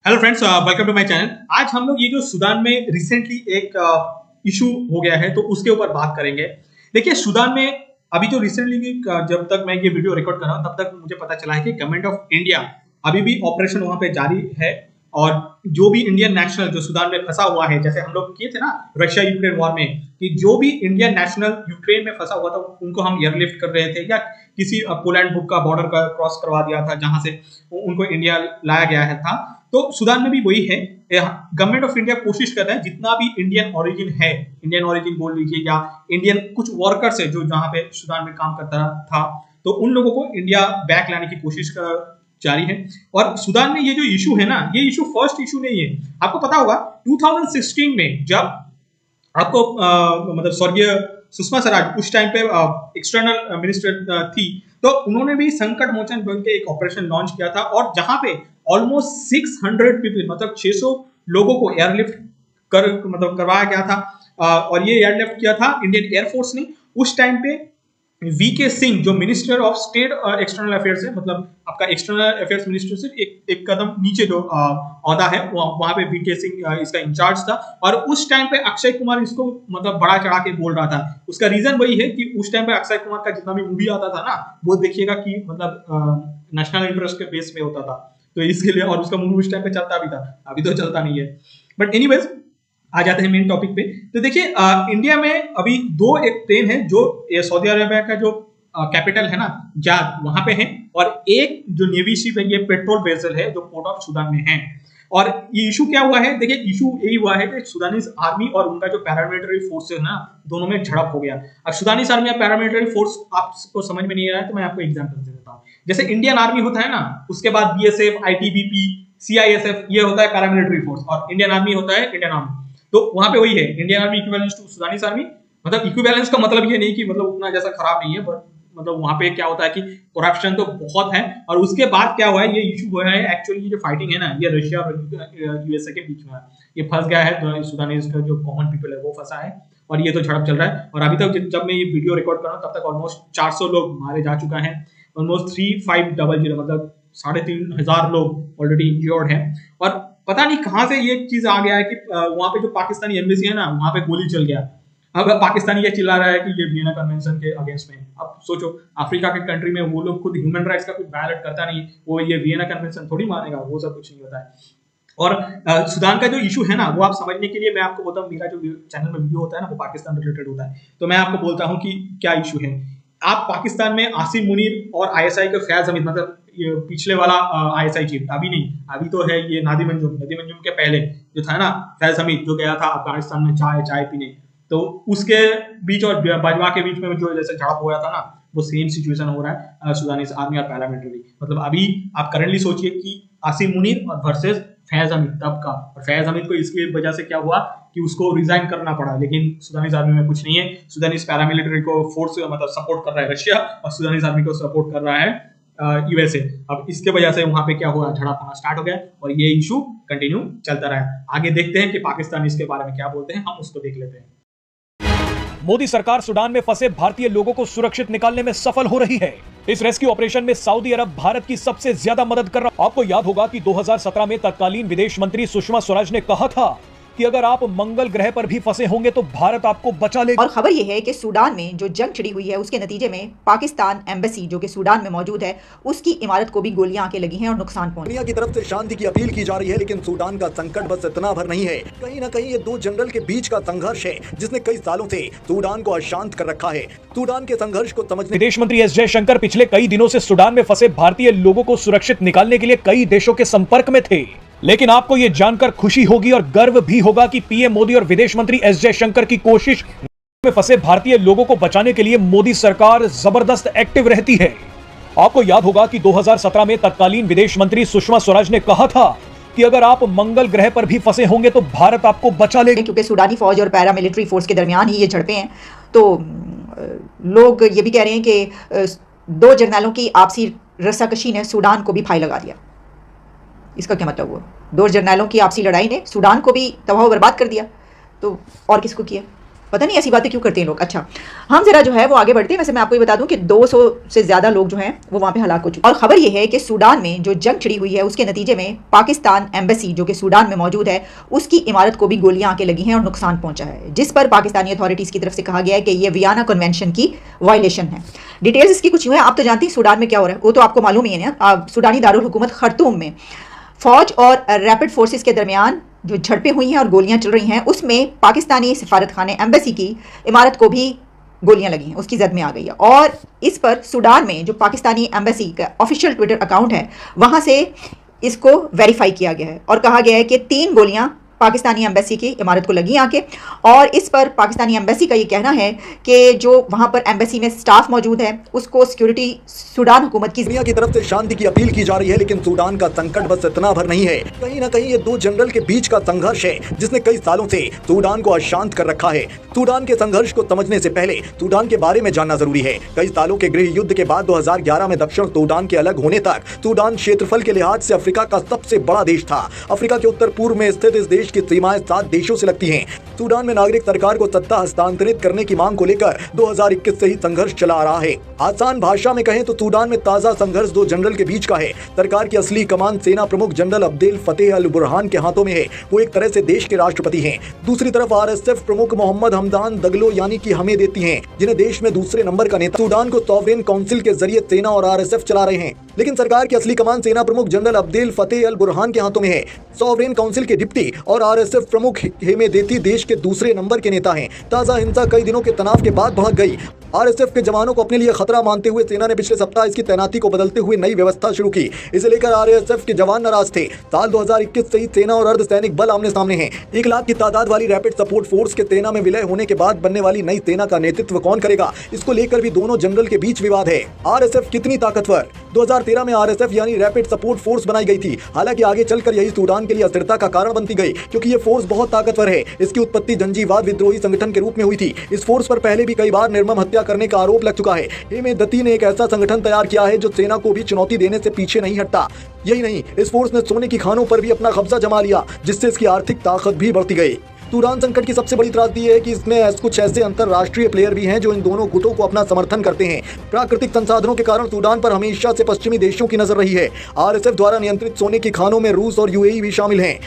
Hello friends, welcome to my channel. आज हम लोग ये जो सूडान में रिसेंटली एक इशू हो गया है तो उसके ऊपर बात करेंगे। देखिए, सूडान में अभी जो रिसेंटली जब तक मैं ये वीडियो रिकॉर्ड कर रहा हूँ तब तक मुझे पता चला है कि गवर्नमेंट ऑफ इंडिया अभी भी ऑपरेशन वहां पे जारी है और जो भी इंडियन नेशनल जो सूडान में फंसा हुआ है, जैसे हम लोग किए थे ना रशिया यूक्रेन वॉर में, कि जो भी इंडियन नेशनल यूक्रेन में फंसा हुआ था उनको हम एयरलिफ्ट कर रहे थे या किसी पोलैंड बुक का बॉर्डर का क्रॉस करवा दिया था जहां से उनको इंडिया लाया गया है था। तो सूडान में भी वही है। गवर्नमेंट ऑफ इंडिया कोशिश कर रहा है जितना भी इंडियन ओरिजिन है, इंडियन ओरिजिन बोल लीजिए या इंडियन कुछ वर्कर्स है जो जहां पे सूडान में काम करता था, तो उन लोगों को इंडिया बैक लाने की कोशिश जारी है। और सूडान में ये जो इशू है ना, ये इशू फर्स्ट इशू नहीं है। आपको पता होगा 2016 में जब आपको मतलब स्वर्गीय सुषमा स्वराज उस टाइम पे एक्सटर्नल मिनिस्टर थी, तो उन्होंने भी संकट मोचन बोल के एक ऑपरेशन लॉन्च किया था और जहां पे ऑलमोस्ट 600 पीपल मतलब 600 लोगों को एयरलिफ्ट करवाया गया था। और ये एयरलिफ्ट किया था इंडियन एयरफोर्स ने। उस टाइम पे वीके सिंह जो minister of state external affairs है, मतलब आपका एक्सटर्नल अफेयर्स मिनिस्टर से एक कदम नीचे जो औहदा है वहां पे वीके सिंह इसका इंचार्ज था। और उस टाइम पे अक्षय कुमार इसको मतलब बड़ा चढ़ा के बोल रहा था। उसका रीजन वही है कि उस टाइम पे अक्षय कुमार का जितना भी मूवी आता था ना, वो देखिएगा कि मतलब नेशनल इंटरेस्ट के बेस पे होता था, तो इसके लिए। और उसका मूवी उस टाइम पे चलता भी था, अभी तो चलता नहीं है। बट एनीवेज, आ जाते हैं मेन टॉपिक पे। तो देखिए, इंडिया में अभी दो एक प्लेन है जो सऊदी अरेबिया का जो कैपिटल है ना जाद, वहां पे है, और एक जो नेवी शिप है, ये पेट्रोल वेसल है जो पोर्ट ऑफ सूडान में है। और ये इशू क्या हुआ है? देखिए, इशू यही हुआ है कि सुडानीज आर्मी और उनका जो पैरामिलिट्री फोर्स है ना, दोनों में झड़प हो गया। अब सुडानीज आर्मी या पैरामिलिट्री फोर्स आपको समझ में नहीं आ रहा है तो मैं आपको एग्जांपल दे देता हूँ। जैसे इंडियन आर्मी होता है ना, उसके बाद बीएसएफ, आईटीबीपी, सीआईएसएफ, ये होता है पैरामिलिट्री फोर्स, और इंडियन आर्मी होता है इंडियन आर्मी। तो वहां पे वही है, Indian army equivalence to Sudanese army. मतलब इक्विवेलेंस का मतलब ये नहीं कि मतलब उतना जैसा खराब नहीं है, बट मतलब वहां पे क्या होता है कि करप्शन तो बहुत है। और उसके बाद क्या हुआ है, ये इशू हुआ है एक्चुअली, ये जो फाइटिंग है ना, ये रशिया और यूएसए के बीच में है। ये फंस गया है, तो सुडानीज का जो कॉमन पीपल है वो फंसा है और ये तो झड़प चल रहा है। और अभी तक जब मैं ये वीडियो रिकॉर्ड कर रहा हूँ तब तक ऑलमोस्ट 400 लोग मारे जा चुका है। ऑलमोस्ट 3500 मतलब 3500 लोग ऑलरेडी इंजर्ड है। और पता नहीं कहां से ये चीज आ गया है कि वहां पे जो पाकिस्तानी एम्बेसी है ना, वहां पे गोली चल गया। अब पाकिस्तानी ये चिल्ला रहा है कि ये वियना कन्वेंशन के अगेंस्ट में। अब सोचो, अफ्रीका के कंट्री में वो लोग खुद ह्यूमन राइट्स का कुछ वायलेट करता नहीं, वो ये वियना कन्वेंशन थोड़ी मानेगा, वो सब कुछ नहीं होता है। और सूडान का जो इशू है ना, वो आप समझने के लिए मैं आपको बोलता हूँ, मेरा जो चैनल में वीडियो होता है ना वो पाकिस्तान रिलेटेड होता है, तो मैं आपको बोलता हूँ कि क्या इशू है। आप पाकिस्तान में आसिम मुनीर और आईएसआई के फैज हमीद, मतलब पिछले वाला आईएसआई चीफ, अभी नहीं, अभी तो है ये नादिम अंजुम के पहले जो था ना फैज हमीद, जो गया था अफगानिस्तान में चाय पीने, तो उसके बीच और बाजवा के बीच में जो जैसे झड़प हो गया था ना, वो सेम सिचुएशन हो रहा है सुडानीज आर्मी और पैरामिलिट्री। मतलब अभी आप करंटली सोचिए कि आसिम मुनीर और वर्सेस फैज हमीद तब का। और फैज हमीद को इसकी वजह से क्या हुआ कि उसको रिजाइन करना पड़ा, लेकिन सुडानीज आर्मी में कुछ नहीं है। सुडानीज पैरामिलिट्री को फोर्स मतलब सपोर्ट कर रहा है रशिया, और सुडानीज आर्मी को सपोर्ट कर रहा है यूएसए। अब इसके वजह से वहां पे क्या हुआ, झड़प होना स्टार्ट हो गया और ये इशू कंटिन्यू चलता रहा। आगे देखते हैं कि पाकिस्तान इसके बारे में क्या बोलते हैं, हम उसको देख लेते हैं। मोदी सरकार सूडान में फंसे भारतीय लोगों को सुरक्षित निकालने में सफल हो रही है। इस रेस्क्यू ऑपरेशन में सऊदी अरब भारत की सबसे ज्यादा मदद कर रहा है। आपको याद होगा कि 2017 में तत्कालीन विदेश मंत्री सुषमा स्वराज ने कहा था कि अगर आप मंगल ग्रह पर भी फंसे होंगे तो भारत आपको बचा लेगा। और खबर यह है कि सूडान में जो जंग छिड़ी हुई है उसके नतीजे में पाकिस्तान एम्बेसी जो कि सूडान में मौजूद है, उसकी इमारत को भी गोलियां आके लगी हैं और नुकसान पहुंचा। दुनिया की तरफ से शांति की अपील की जा रही है, लेकिन सूडान का संकट बस इतना भर नहीं है। कहीं न कहीं ये दो जनरल के बीच का संघर्ष है जिसने कई सालों से सूडान को अशांत कर रखा है। सूडान के संघर्ष को समझने विदेश मंत्री एस जयशंकर पिछले कई दिनों से सूडान में फंसे भारतीय लोगों को सुरक्षित निकालने के लिए कई देशों के संपर्क में थे। लेकिन आपको यह जानकर खुशी होगी और गर्व भी होगा कि पीएम मोदी और विदेश मंत्री एस जयशंकर की कोशिश में फंसे भारतीय लोगों को बचाने के लिए मोदी सरकार जबरदस्त एक्टिव रहती है। आपको याद होगा कि 2017 में तत्कालीन विदेश मंत्री सुषमा स्वराज ने कहा था कि अगर आप मंगल ग्रह पर भी फंसे होंगे तो भारत आपको बचा लेगा। क्योंकि सूडानी फौज और पैरामिलिट्री फोर्स के दरमियान ही ये झड़पें हैं, तो लोग ये भी कह रहे हैं कि दो जर्नलों की आपसी रस्साकशी ने सूडान को भी फाई लगा दिया। इसका क्या मतलब हुआ? दो जर्नलों की आपसी लड़ाई ने सूडान को भी तबाह बर्बाद कर दिया, तो और किसको किया? पता नहीं ऐसी बातें क्यों करते हैं लोग। अच्छा, हम जरा जो है वो आगे बढ़ते हैं। वैसे मैं आपको ये बता दूं कि 200 से ज़्यादा लोग जो हैं वो वहाँ पे हलाक हो चुके हैं। और ख़बर ये है कि सूडान में जो जंग छिड़ी हुई है उसके नतीजे में पाकिस्तान एम्बेसी जो कि सूडान में मौजूद है उसकी इमारत को भी गोलियां आके लगी हैं और नुकसान पहुंचा है, जिस पर पाकिस्तानी अथॉरिटीज़ की तरफ से कहा गया है कि ये वियना कन्वेंशन की वायलेशन है। डिटेल्स इसकी कुछ यूँ है, आप तो जानती हैं सूडान में क्या हो रहा है, वो तो आपको मालूम ही है ना। सूडानी दारुल हुकूमत खर्तूम में फौज और रैपिड फोर्सेस के दरमियान जो झड़पें हुई हैं और गोलियां चल रही हैं, उसमें पाकिस्तानी सिफारत खाने एम्बेसी की इमारत को भी गोलियां लगी हैं, उसकी जद में आ गई है। और इस पर सूडान में जो पाकिस्तानी एम्बेसी का ऑफिशियल ट्विटर अकाउंट है वहाँ से इसको वेरीफाई किया गया है और कहा गया है कि 3 गोलियां पाकिस्तानी एम्बेसी की इमारत को लगी आके। और इस पर पाकिस्तानी एम्बेसी का ये कहना है कि जो वहाँ पर एम्बेसी में स्टाफ मौजूद है उसको सिक्योरिटी सूडान हुकूमत की दुनिया की तरफ से शांति की अपील की जा रही है, लेकिन सूडान का संकट बस इतना भर नहीं है। कहीं ना कहीं ये 2 जनरल के बीच का संघर्ष है जिसने कई सालों से सूडान को अशांत कर रखा है। सूडान के संघर्ष को समझने से पहले सूडान के बारे में जानना जरूरी है। कई सालों के गृह युद्ध के बाद 2011 में दक्षिण सूडान के अलग होने तक सूडान क्षेत्रफल के लिहाज से अफ्रीका का सबसे बड़ा देश था। अफ्रीका के उत्तर पूर्व में स्थित इस देश की सीमाएं 7 देशों से लगती हैं। सूडान में नागरिक सरकार को सत्ता हस्तांतरित करने की मांग को लेकर 2021 से ही संघर्ष चला आ रहा है। आसान भाषा में कहें तो सूडान में ताजा संघर्ष 2 जनरल के बीच का है। सरकार की असली कमान सेना प्रमुख जनरल अब्देल फतेह अल बुरहान के हाथों में है। वो एक तरह से देश के राष्ट्रपति हैं। दूसरी तरफ RSF प्रमुख मोहम्मद हमदान दगलो यानी कि हमें देती हैं, जिन्हें देश में दूसरे नंबर का नेता। सूडान को सॉवरेन काउंसिल के जरिए सेना और RSF चला रहे हैं, लेकिन सरकार की असली कमान सेना प्रमुख जनरल अब्देल फतेह अल बुरहान के हाथों में है। सॉवरेन काउंसिल के डिप्टी और RSF प्रमुख हेमेदेती देश के दूसरे नंबर के नेता हैं। ताजा हिंसा कई दिनों के तनाव के बाद भड़क गई। RSF के जवानों को अपने लिए खतरा मानते हुए सेना ने पिछले सप्ताह इसकी तैनाती को बदलते हुए नई व्यवस्था शुरू की। इसे लेकर RSF के जवान नाराज थे। साल 2021 से ही सेना और अर्धसैनिक बल आमने सामने हैं। 1 लाख की तादाद वाली रैपिड सपोर्ट फोर्स के सेना में विलय होने के बाद बनने वाली नई सेना का नेतृत्व कौन करेगा, इसको लेकर भी दोनों जनरल के बीच विवाद है। RSF कितनी ताकतवर? 2013 में RSF यानी रैपिड सपोर्ट फोर्स बनाई गई थी। हालांकि आगे चलकर यही सूडान के लिए अस्थिरता का कारण बनती गई, क्योंकि ये फोर्स बहुत ताकतवर है। इसकी उत्पत्ति जंजीवाद विद्रोही संगठन के रूप में हुई थी। इस फोर्स पर पहले भी कई बार निर्मम हत्या करने का आरोप लग चुका है। हेमेदती ने एक ऐसा संगठन तैयार किया है जो सेना को भी चुनौती देने से पीछे नहीं हटता। यही नहीं, इस फोर्स ने सोने की खानों पर भी अपना कब्जा जमा लिया, जिससे इसकी आर्थिक ताकत भी बढ़ती गई। सूडान संकट की सबसे बड़ी त्रासदी है कि इसमें कुछ ऐसे अंतरराष्ट्रीय प्लेयर भी हैं जो इन दोनों गुटों को अपना समर्थन करते हैं। प्राकृतिक संसाधनों के कारण सूडान पर हमेशा से पश्चिमी देशों की नजर रही है। RSF द्वारा नियंत्रित सोने की खानों में रूस और UAE भी शामिल हैं।